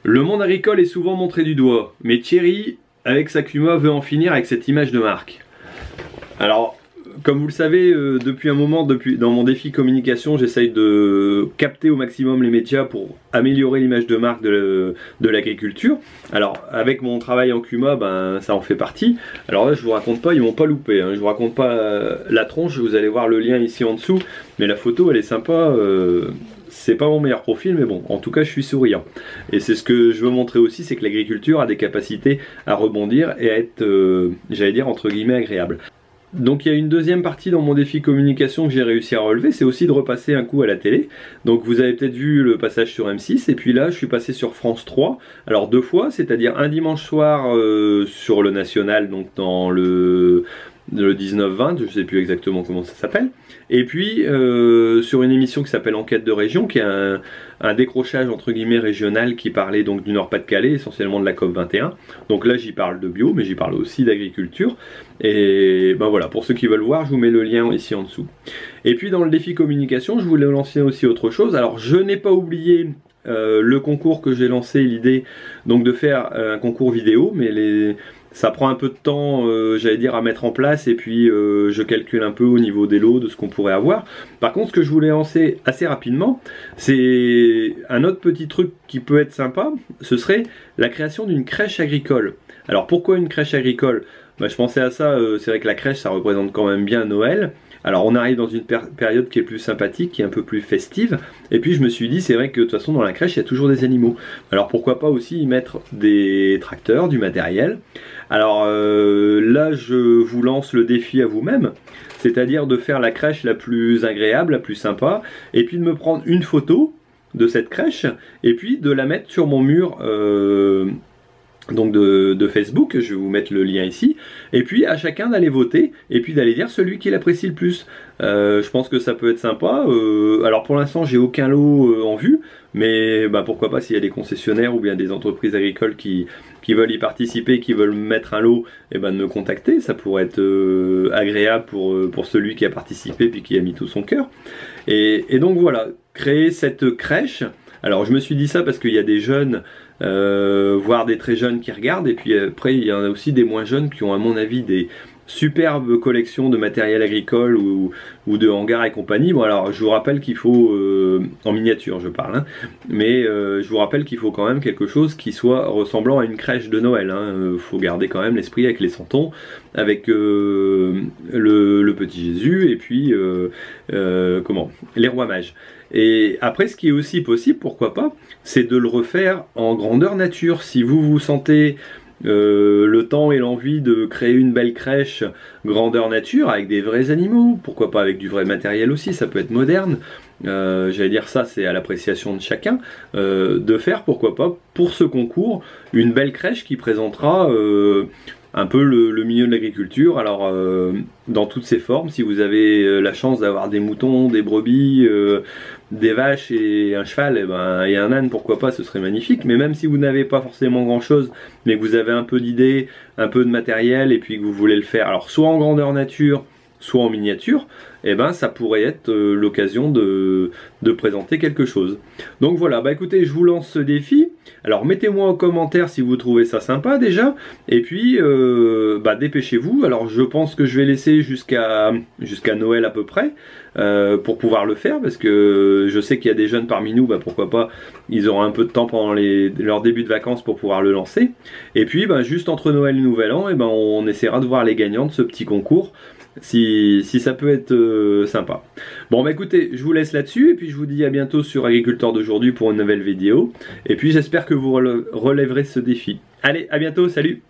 Le monde agricole est souvent montré du doigt, mais Thierry, avec sa Cuma, veut en finir avec cette image de marque. Alors, comme vous le savez, depuis un moment, dans mon défi communication, j'essaye de capter au maximum les médias pour améliorer l'image de marque de l'agriculture. Alors, avec mon travail en Cuma, ben, ça en fait partie. Alors là, je vous raconte pas, ils m'ont pas loupé, hein. Je vous raconte pas la tronche, vous allez voir le lien ici en dessous, mais la photo, elle est sympa. C'est pas mon meilleur profil, mais bon, en tout cas je suis souriant. Et c'est ce que je veux montrer aussi, c'est que l'agriculture a des capacités à rebondir et à être, j'allais dire, entre guillemets, agréable. Donc il y a une deuxième partie dans mon défi communication que j'ai réussi à relever, c'est aussi de repasser un coup à la télé. Donc vous avez peut-être vu le passage sur M6, et puis là je suis passé sur France 3, alors 2 fois, c'est-à-dire un dimanche soir sur le national, donc dans le 19-20, je ne sais plus exactement comment ça s'appelle, et puis sur une émission qui s'appelle Enquête de région, qui est un décrochage entre guillemets régional qui parlait donc du Nord-Pas-de-Calais, essentiellement de la COP 21. Donc là j'y parle de bio, mais j'y parle aussi d'agriculture, et ben voilà, pour ceux qui veulent voir, je vous mets le lien ici en dessous. Et puis dans le défi communication, je voulais lancer aussi autre chose. Alors je n'ai pas oublié le concours que j'ai lancé, l'idée donc de faire un concours vidéo, mais ça prend un peu de temps, j'allais dire, à mettre en place, et puis je calcule un peu au niveau des lots de ce qu'on pourrait avoir. Par contre, ce que je voulais lancer assez rapidement, c'est un autre petit truc qui peut être sympa, ce serait la création d'une crèche agricole. Alors pourquoi une crèche agricole? Bah, je pensais à ça, c'est vrai que la crèche ça représente quand même bien Noël. Alors on arrive dans une période qui est plus sympathique, qui est un peu plus festive, et puis je me suis dit c'est vrai que de toute façon dans la crèche il y a toujours des animaux. Alors pourquoi pas aussi y mettre des tracteurs, du matériel. Alors là je vous lance le défi à vous-même, c'est-à-dire de faire la crèche la plus agréable, la plus sympa, et puis de me prendre une photo de cette crèche, et puis de la mettre sur mon mur donc de Facebook, je vais vous mettre le lien ici, et puis à chacun d'aller voter, et puis d'aller dire celui qui l'apprécie le plus. Je pense que ça peut être sympa. Alors pour l'instant j'ai aucun lot en vue, mais bah, pourquoi pas s'il y a des concessionnaires ou bien des entreprises agricoles qui veulent y participer, qui veulent mettre un lot, et ben de me contacter, ça pourrait être agréable pour celui qui a participé puis qui a mis tout son cœur. Et donc voilà, créer cette crèche. Alors je me suis dit ça parce qu'il y a des jeunes, voire des très jeunes qui regardent, et puis après il y en a aussi des moins jeunes qui ont à mon avis des superbes collections de matériel agricole ou de hangars et compagnie. Bon alors je vous rappelle qu'il faut, en miniature je parle, hein, mais je vous rappelle qu'il faut quand même quelque chose qui soit ressemblant à une crèche de Noël. Faut garder quand même l'esprit avec les santons, avec le petit Jésus, et puis les rois mages. Et après ce qui est aussi possible, pourquoi pas, c'est de le refaire en grandeur nature. Si vous vous sentez le temps et l'envie de créer une belle crèche grandeur nature avec des vrais animaux, pourquoi pas avec du vrai matériel aussi, ça peut être moderne, j'allais dire ça c'est à l'appréciation de chacun, de faire pourquoi pas pour ce concours une belle crèche qui présentera un peu le milieu de l'agriculture, alors dans toutes ses formes. Si vous avez la chance d'avoir des moutons, des brebis, des vaches et un cheval, et un âne, pourquoi pas, ce serait magnifique. Mais même si vous n'avez pas forcément grand chose, mais que vous avez un peu d'idées, un peu de matériel, et puis que vous voulez le faire, alors soit en grandeur nature, soit en miniature, et ben ça pourrait être l'occasion de présenter quelque chose. Donc voilà, bah écoutez, je vous lance ce défi. Alors mettez-moi en commentaire si vous trouvez ça sympa déjà, et puis dépêchez-vous. Alors je pense que je vais laisser jusqu'à Noël à peu près pour pouvoir le faire, parce que je sais qu'il y a des jeunes parmi nous, bah pourquoi pas, ils auront un peu de temps pendant leur début de vacances pour pouvoir le lancer. Et puis juste entre Noël et Nouvel An, on essaiera de voir les gagnants de ce petit concours, si ça peut être sympa. Bon bah écoutez, je vous laisse là-dessus, et puis je vous dis à bientôt sur Agriculteur d'aujourd'hui pour une nouvelle vidéo, et puis j'espère que vous relèverez ce défi. Allez, à bientôt, salut!